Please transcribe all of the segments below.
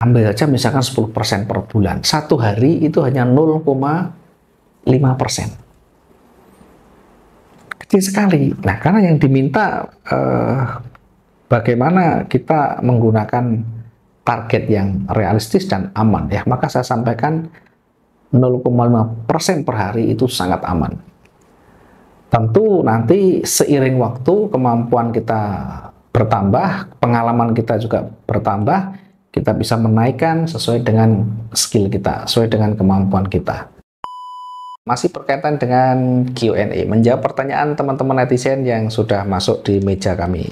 ambil saja misalkan 10% per bulan. Satu hari itu hanya 0,5%. Kecil sekali. Nah, karena yang diminta bagaimana kita menggunakan target yang realistis dan aman, ya, maka saya sampaikan 0,5% per hari itu sangat aman. Tentu nanti seiring waktu kemampuan kita bertambah, pengalaman kita juga bertambah, kita bisa menaikkan sesuai dengan skill kita, sesuai dengan kemampuan kita. Masih berkaitan dengan Q&A, menjawab pertanyaan teman-teman netizen yang sudah masuk di meja kami.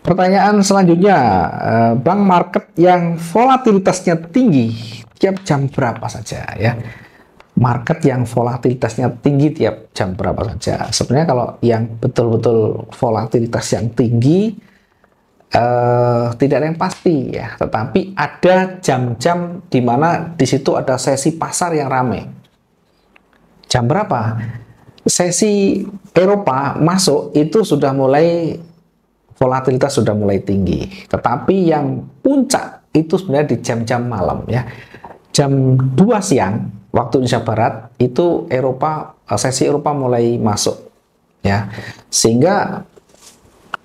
Pertanyaan selanjutnya, Bang, market yang volatilitasnya tinggi tiap jam berapa saja ya? Market yang volatilitasnya tinggi tiap jam berapa saja? Sebenarnya kalau yang betul-betul volatilitas yang tinggi tidak ada yang pasti ya, tetapi ada jam-jam di mana di situ ada sesi pasar yang ramai. Jam berapa? Sesi Eropa masuk itu sudah mulai volatilitas sudah mulai tinggi, tetapi yang puncak itu sebenarnya di jam-jam malam ya. Jam 2 siang waktu Indonesia Barat itu Eropa, sesi Eropa mulai masuk ya, sehingga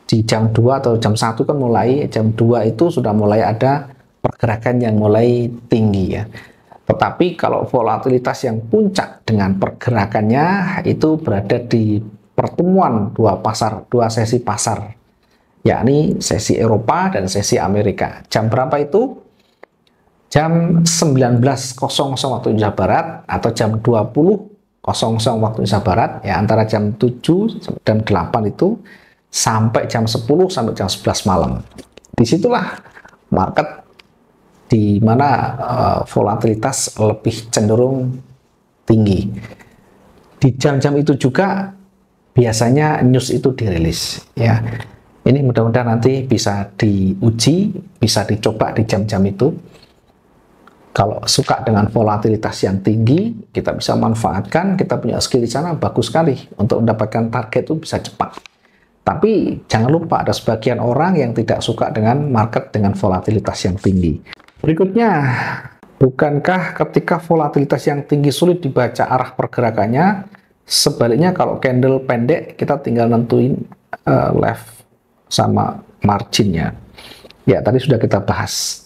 di jam 2 atau jam 1 kan mulai, jam 2 itu sudah mulai ada pergerakan yang mulai tinggi ya. Tetapi kalau volatilitas yang puncak dengan pergerakannya itu berada di pertemuan dua sesi pasar, yakni sesi Eropa dan sesi Amerika. Jam berapa itu? Jam 19.00 waktu Indonesia Barat atau jam 20.00 waktu Indonesia Barat ya, antara jam 7 dan 8 itu sampai jam 10 sampai jam 11 malam. Disitulah market di mana volatilitas lebih cenderung tinggi. Di jam-jam itu juga biasanya news itu dirilis ya. Ini mudah-mudahan nanti bisa diuji, bisa dicoba di jam-jam itu. Kalau suka dengan volatilitas yang tinggi, kita bisa manfaatkan, kita punya skill di sana, bagus sekali untuk mendapatkan target itu bisa cepat. Tapi jangan lupa ada sebagian orang yang tidak suka dengan market dengan volatilitas yang tinggi. Berikutnya, bukankah ketika volatilitas yang tinggi sulit dibaca arah pergerakannya? Sebaliknya kalau candle pendek kita tinggal nentuin left sama marginnya. Ya, tadi sudah kita bahas.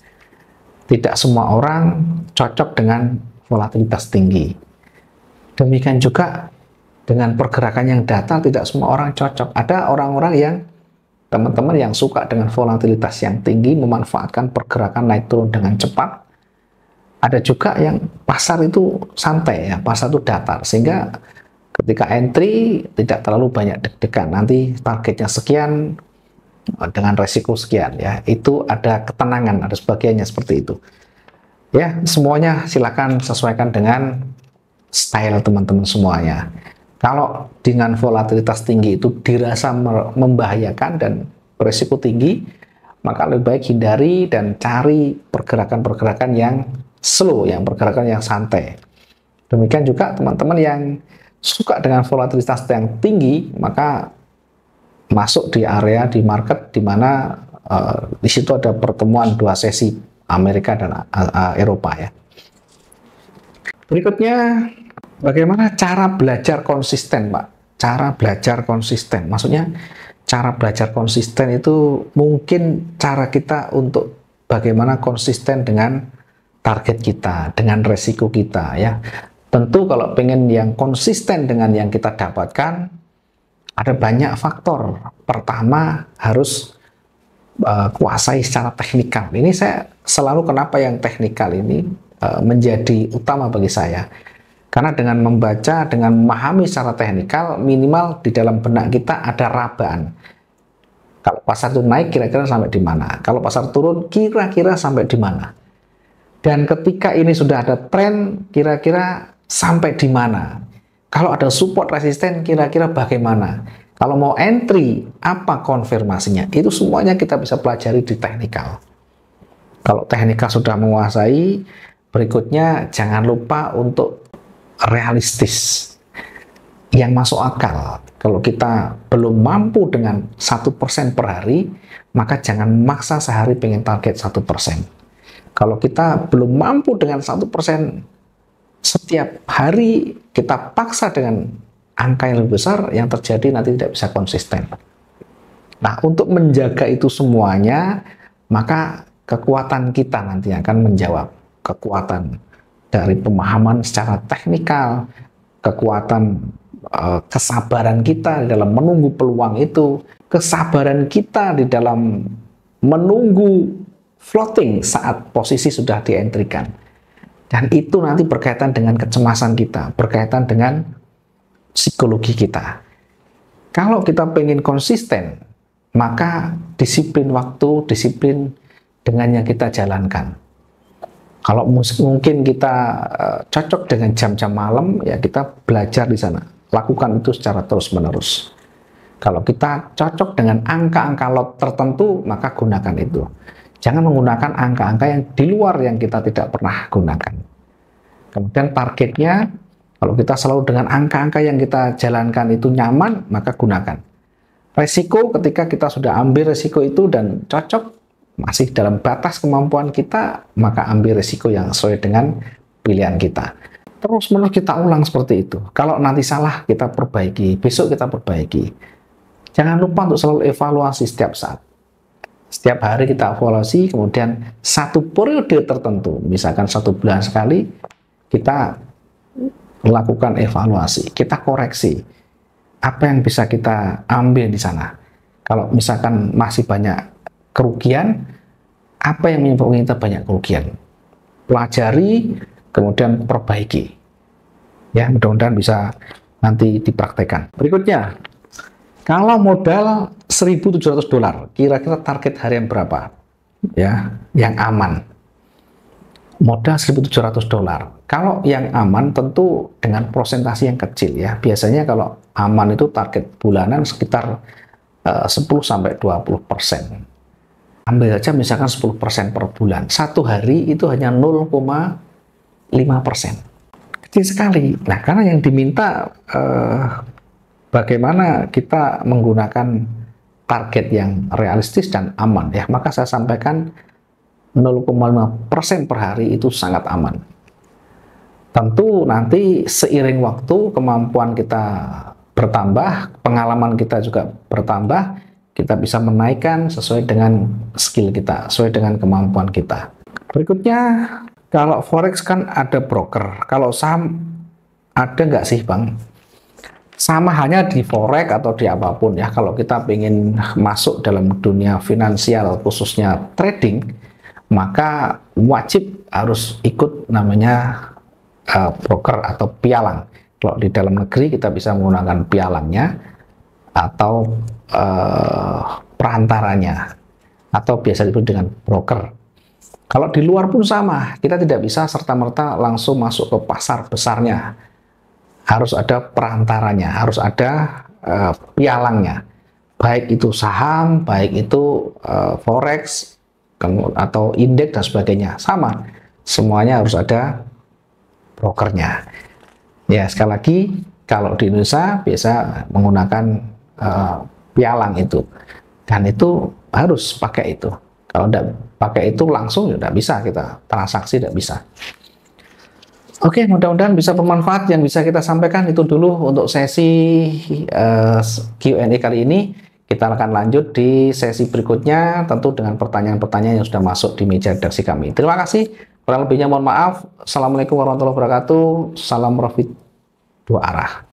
Tidak semua orang cocok dengan volatilitas tinggi. Demikian juga dengan pergerakan yang datar, tidak semua orang cocok. Ada orang-orang yang, teman-teman yang suka dengan volatilitas yang tinggi, memanfaatkan pergerakan naik turun dengan cepat. Ada juga yang pasar itu santai ya, pasar itu datar, sehingga ketika entry tidak terlalu banyak deg-degan. Nanti targetnya sekian dengan resiko sekian ya, itu ada ketenangan, ada sebagiannya seperti itu. Ya, semuanya silakan sesuaikan dengan style teman-teman semuanya. Kalau dengan volatilitas tinggi itu dirasa membahayakan dan berisiko tinggi, maka lebih baik hindari dan cari pergerakan-pergerakan yang slow, yang pergerakan yang santai. Demikian juga teman-teman yang suka dengan volatilitas yang tinggi, maka masuk di area di market di mana di situ ada pertemuan dua sesi Amerika dan Eropa ya. Berikutnya, bagaimana cara belajar konsisten, Pak? Cara belajar konsisten, maksudnya cara belajar konsisten itu mungkin cara kita untuk bagaimana konsisten dengan target kita, dengan resiko kita ya. Tentu kalau pengen yang konsisten dengan yang kita dapatkan, ada banyak faktor. Pertama, harus kuasai secara teknikal. Ini saya selalu kenapa yang teknikal ini menjadi utama bagi saya. Karena dengan membaca, dengan memahami secara teknikal, minimal di dalam benak kita ada rabaan. Kalau pasar itu naik, kira-kira sampai di mana? Kalau pasar turun, kira-kira sampai di mana? Dan ketika ini sudah ada tren, kira-kira sampai di mana? Kalau ada support resisten, kira-kira bagaimana? Kalau mau entry, apa konfirmasinya? Itu semuanya kita bisa pelajari di teknikal. Kalau teknikal sudah menguasai, berikutnya jangan lupa untuk realistis. Yang masuk akal. Kalau kita belum mampu dengan 1% per hari, maka jangan maksa sehari pengen target 1%. Kalau kita belum mampu dengan 1% setiap hari, kita paksa dengan angka yang lebih besar, yang terjadi nanti tidak bisa konsisten. Nah, untuk menjaga itu semuanya, maka kekuatan kita nanti akan menjawab. Kekuatan dari pemahaman secara teknikal, kekuatan kesabaran kita di dalam menunggu peluang itu, kesabaran kita di dalam menunggu floating saat posisi sudah dientrikan. Dan itu nanti berkaitan dengan kecemasan kita, berkaitan dengan psikologi kita. Kalau kita pengen konsisten, maka disiplin waktu, disiplin dengan yang kita jalankan. Kalau mungkin kita cocok dengan jam-jam malam, ya kita belajar di sana. Lakukan itu secara terus-menerus. Kalau kita cocok dengan angka-angka lot tertentu, maka gunakan itu. Jangan menggunakan angka-angka yang di luar yang kita tidak pernah gunakan. Kemudian targetnya, kalau kita selalu dengan angka-angka yang kita jalankan itu nyaman, maka gunakan. Resiko ketika kita sudah ambil resiko itu dan cocok, masih dalam batas kemampuan kita, maka ambil resiko yang sesuai dengan pilihan kita. Terus-menerus kita ulang seperti itu. Kalau nanti salah, kita perbaiki. Besok kita perbaiki. Jangan lupa untuk selalu evaluasi setiap saat. Setiap hari kita evaluasi, kemudian satu periode tertentu, misalkan 1 bulan sekali, kita melakukan evaluasi, kita koreksi. Apa yang bisa kita ambil di sana? Kalau misalkan masih banyak kerugian, apa yang menyebabkan kita banyak kerugian? Pelajari, kemudian perbaiki. Ya, mudah-mudahan bisa nanti dipraktekkan. Berikutnya, kalau modal $1.700, kira-kira target harian berapa? Ya, yang aman. Modal $1.700. Kalau yang aman tentu dengan prosentasi yang kecil ya. Biasanya kalau aman itu target bulanan sekitar 10-20%. Ambil saja misalkan 10% per bulan. Satu hari itu hanya 0,5%. Kecil sekali. Nah, karena yang diminta bagaimana kita menggunakan target yang realistis dan aman ya, maka saya sampaikan 0,5% per hari itu sangat aman. Tentu nanti seiring waktu kemampuan kita bertambah, pengalaman kita juga bertambah, kita bisa menaikkan sesuai dengan skill kita, sesuai dengan kemampuan kita. Berikutnya, kalau forex kan ada broker, kalau saham ada nggak sih Bang? Sama hanya di forex atau di apapun ya, kalau kita ingin masuk dalam dunia finansial khususnya trading, maka wajib harus ikut namanya broker atau pialang. Kalau di dalam negeri kita bisa menggunakan pialangnya atau perantaranya, atau biasa disebut dengan broker. Kalau di luar pun sama, kita tidak bisa serta-merta langsung masuk ke pasar besarnya. Harus ada perantaranya, harus ada pialangnya. Baik itu saham, baik itu forex, atau indeks dan sebagainya. Sama, semuanya harus ada brokernya. Ya, sekali lagi, kalau di Indonesia biasa menggunakan pialang itu. Dan itu harus pakai itu. Kalau tidak pakai itu langsung, ya tidak bisa kita transaksi, tidak bisa. Oke, mudah-mudahan bisa bermanfaat. Yang bisa kita sampaikan itu dulu untuk sesi Q&A kali ini. Kita akan lanjut di sesi berikutnya, tentu dengan pertanyaan-pertanyaan yang sudah masuk di meja redaksi kami. Terima kasih. Kurang lebihnya mohon maaf. Assalamualaikum warahmatullahi wabarakatuh. Salam profit dua arah.